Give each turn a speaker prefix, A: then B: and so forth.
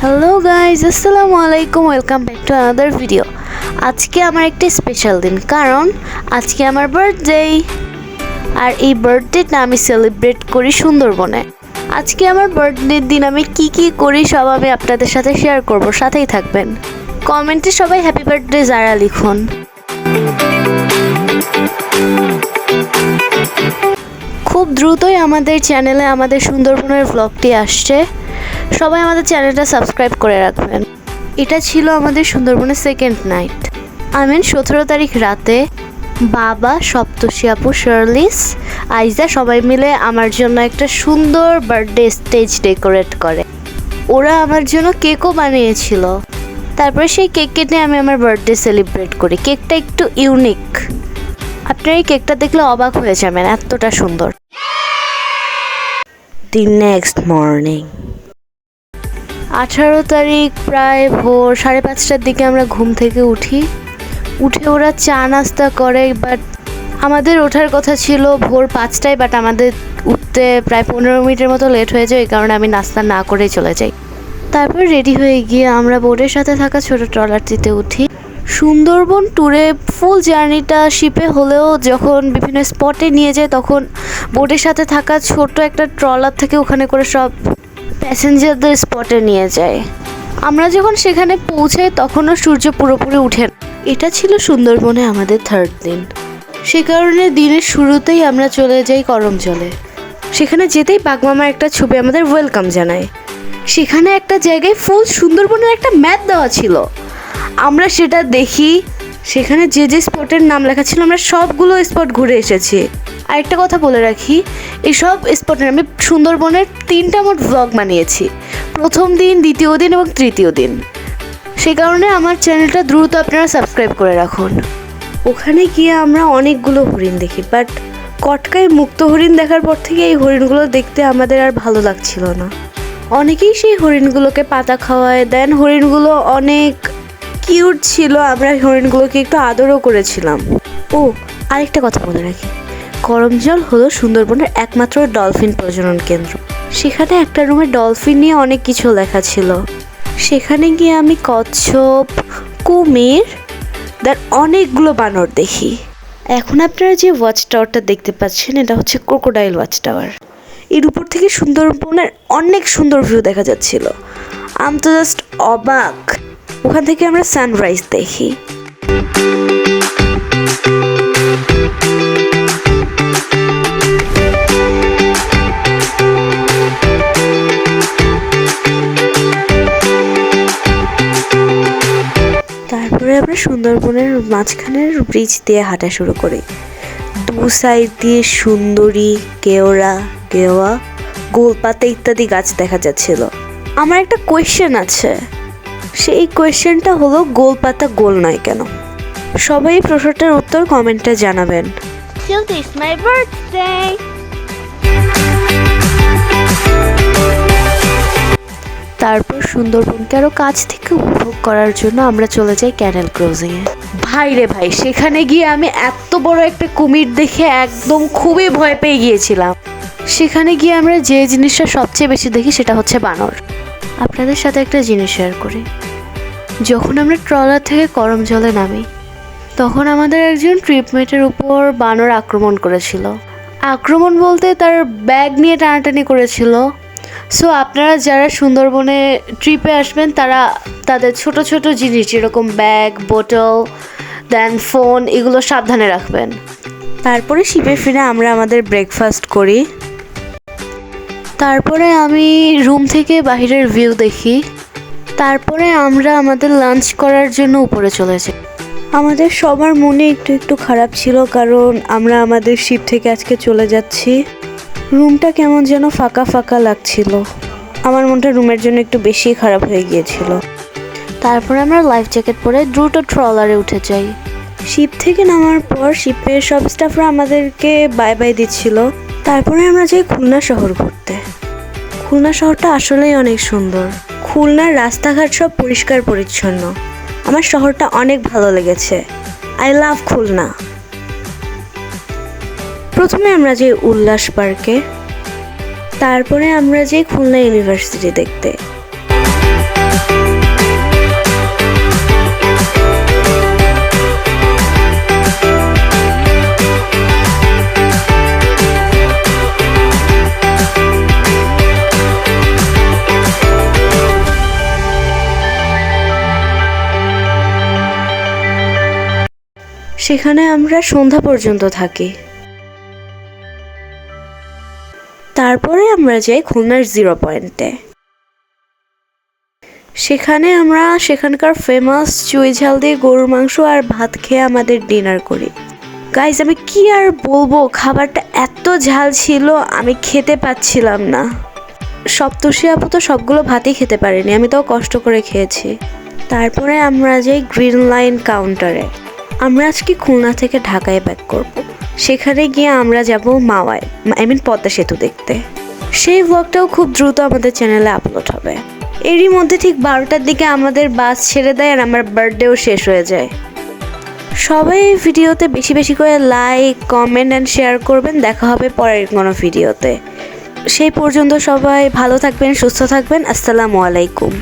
A: Hello guys, আসসালামু আলাইকুম। Welcome back to another video. আজকে আমার একটি স্পেশাল দিন, কারণ আজকে আমার বার্থডে। আর এই বার্থডেটা আমি সেলিব্রেট করি সুন্দরবনে। আজকে আমার বার্থডের দিন আমি কি কি করি সব আমি আপনাদের সাথে শেয়ার করব, সাথেই থাকবেন। কমেন্টে সবাই হ্যাপি বার্থডে যারা লিখুন। খুব দ্রুতই আমাদের চ্যানেলে আমাদের সুন্দরবনের ভ্লগটি আসছে, সবাই আমাদের চ্যানেলটা সাবস্ক্রাইব করে রাখবেন। এটা ছিল আমাদের সুন্দরবনের সেকেন্ড নাইট। 17 তারিখ রাতে বাবা, সপ্তর্ষি আপু, শার্লিস, আইজা সবাই মিলে আমার জন্য একটা সুন্দর বার্থডে স্টেজ ডেকোরেট করে। ওরা আমার জন্য কেকও বানিয়েছিল। তারপরে সেই কেক কেটে আমি আমার বার্থডে সেলিব্রেট করি। কেকটা একটু ইউনিক, আপনারা এই কেকটা দেখলে অবাক হয়ে যাবেন, এতটা সুন্দর। দি নেক্সট মর্নিং 18 তারিখ প্রায় ভোর 5:30টার দিকে আমরা ঘুম থেকে উঠে ওরা চা নাস্তা করে। বাট আমাদের ওঠার কথা ছিল ভোর 5টায়, বাট আমাদের উঠতে প্রায় 15 মিনিটের মতো লেট হয়ে যায়, এই কারণে আমি নাস্তা না করেই চলে যাই। তারপর রেডি হয়ে গিয়ে আমরা বোটের সাথে থাকা ছোট ট্রলারটিতে উঠি। সুন্দরবন ট্যুরে ফুল জার্নিটা শিপে হলেও যখন বিভিন্ন স্পটে নিয়ে যায়, তখন বোটের সাথে থাকা ছোট একটা ট্রলার থেকে ওখানে করে সব প্যাসেঞ্জারদের স্পটে নিয়ে যায়। আমরা যখন সেখানে পৌঁছাই তখনও সূর্য পুরোপুরি উঠে। এটা ছিল সুন্দরবনে আমাদের থার্ড দিন। সে কারণে দিনের শুরুতেই আমরা চলে যাই করমজলে। সেখানে যেতেই বাঘমামার একটা ছবি আমাদের ওয়েলকাম জানায়। সেখানে একটা জায়গায় ফুল সুন্দরবনের একটা ম্যাপ দেওয়া ছিল, আমরা সেটা দেখি। সেখানে যে যে স্পটের নাম লেখা ছিল আমরা সবগুলো স্পট ঘুরে এসেছি। আরেকটা কথা বলে রাখি, এইসব স্পটের আমি সুন্দরবনের 3টা মোট ভ্লগ বানিয়েছি, প্রথম দিন, দ্বিতীয় দিন এবং তৃতীয় দিন। সেই কারণে আমার চ্যানেলটা দ্রুত আপনারা সাবস্ক্রাইব করে রাখুন। ওখানে গিয়ে আমরা অনেকগুলো হরিণ দেখি, বাট কটকায় মুক্ত হরিণ দেখার পর থেকে এই হরিণগুলো দেখতে আমাদের আর ভালো লাগছিল না। অনেকেই সেই হরিণগুলোকে পাতা খাওয়ায় দেন, হরিণগুলো অনেক কিউট ছিল, আমরা হরিণগুলোকে একটু আদরও করেছিলাম। ও আরেকটা কথা বলে রাখি, করমজল হলো সুন্দরবনের একমাত্র ডলফিন প্রজনন কেন্দ্র। সেখানে একটা রুমে ডলফিন নিয়ে অনেক কিছু লেখা ছিল। সেখানে গিয়ে আমি কচ্ছপ, কুমির, তার অনেকগুলো বানর দেখি। এখন আপনারা যে ওয়াচ টাওয়ারটা দেখতে পাচ্ছেন, এটা হচ্ছে ক্রোকোডাইল ওয়াচ টাওয়ার। এর উপর থেকে সুন্দরবনের অনেক সুন্দর ভিউ দেখা যাচ্ছিল, আমি তো জাস্ট অবাক। ওখান থেকে আমরা সানরাইজ দেখি। তারপরে আমরা সুন্দরবনের মাঝখানের ব্রিজ দিয়ে হাঁটা শুরু করি। দু সাইড দিয়ে সুন্দরী, কেওড়া, গেওয়া, গোলপাতা ইত্যাদি গাছ দেখা যাচ্ছিল। আমার একটা কোয়েশ্চেন আছে, সেই কোয়েশ্চেনটা হলো গোলপাতা গোল নয় কেন? সবাই প্রশ্নটার উত্তর কমেন্টে জানাবেন। তারপর সুন্দরবনকে আরও কাছ থেকে উপভোগ করার জন্য আমরা চলে যাই ক্যানেল ক্রসিংয়ে। ভাই রে ভাই, সেখানে গিয়ে আমি এত বড় একটা কুমির দেখে একদম খুবই ভয় পেয়ে গিয়েছিলাম। সেখানে গিয়ে আমরা যে জিনিসটা সবচেয়ে বেশি দেখি সেটা হচ্ছে বানর। আপনাদের সাথে একটা জিনিস শেয়ার করি, যখন আমরা ট্রলার থেকে করমজলে নামি, তখন আমাদের একজন ট্রিপমেটের উপর বানর আক্রমণ করেছিল। আক্রমণ বলতে তার ব্যাগ নিয়ে টানাটানি করেছিল। সো আপনারা যারা সুন্দরবনে ট্রিপে আসবেন, তারা তাদের ছোট ছোট জিনিস যেরকম ব্যাগ, বোতল, দেন ফোন, এগুলো সাবধানে রাখবেন। তারপরে শিপে ফিরে আমরা আমাদের ব্রেকফাস্ট করি। তারপরে আমি রুম থেকে বাইরের ভিউ দেখি। তারপরে আমরা আমাদের লাঞ্চ করার জন্য উপরে চলে যাই। আমাদের সবার মনে একটু একটু খারাপ ছিল, কারণ আমরা আমাদের শিপ থেকে আজকে চলে যাচ্ছি। রুমটা কেমন যেন ফাঁকা ফাঁকা লাগছিল। আমার মনটা রুমের জন্য একটু বেশি খারাপ হয়ে গিয়েছিল। তারপরে আমরা লাইফ জ্যাকেট পরে দ্রুত ট্রলারে উঠে যাই। শিপ থেকে নামার পর শিপের সব স্টাফরা আমাদেরকে বাই বাই দিচ্ছিল। তারপরে আমরা যাই খুলনা শহর ঘুরতে। খুলনা শহরটা আসলেই অনেক সুন্দর। খুলনার রাস্তাঘাট সব পরিষ্কার পরিচ্ছন্ন। আমার শহরটা অনেক ভালো লেগেছে। I love Khulna. প্রথমে আমরা যাই উল্লাস পার্কে, তারপরে আমরা যাই খুলনা ইউনিভার্সিটি দেখতে। সেখানে আমরা সন্ধ্যা পর্যন্ত থাকি। তারপরে আমরা যাই খুলনার 0 পয়েন্টে। সেখানে আমরা সেখানকার ফেমাস চুই ঝাল দিয়ে গরুর মাংস আর ভাত খেয়ে আমাদের ডিনার করি। গাইজ, আমি কি আর বলবো, খাবারটা এত ঝাল ছিল আমি খেতে পাচ্ছিলাম না। সপ্তর্ষি আপু তো সবগুলো ভাতই খেতে পারেনি, আমি তাও কষ্ট করে খেয়েছি। তারপরে আমরা যাই গ্রিন লাইন কাউন্টারে। আমরা আজকে খুলনা থেকে ঢাকায় ব্যাক করব। সেখানে গিয়ে আমরা যাব মাওয়ায়, পদ্মা সেতু দেখতে। সেই ব্লগটাও খুব দ্রুত আমাদের চ্যানেলে আপলোড হবে। এরই মধ্যে ঠিক 12টার দিকে আমাদের বাস ছেড়ে দেয় আর আমার বার্থডেও শেষ হয়ে যায়। সবাই এই ভিডিওতে বেশি বেশি করে লাইক, কমেন্ট অ্যান্ড শেয়ার করবেন। দেখা হবে পরের কোনো ভিডিওতে। সেই পর্যন্ত সবাই ভালো থাকবেন, সুস্থ থাকবেন। আসসালামু আলাইকুম।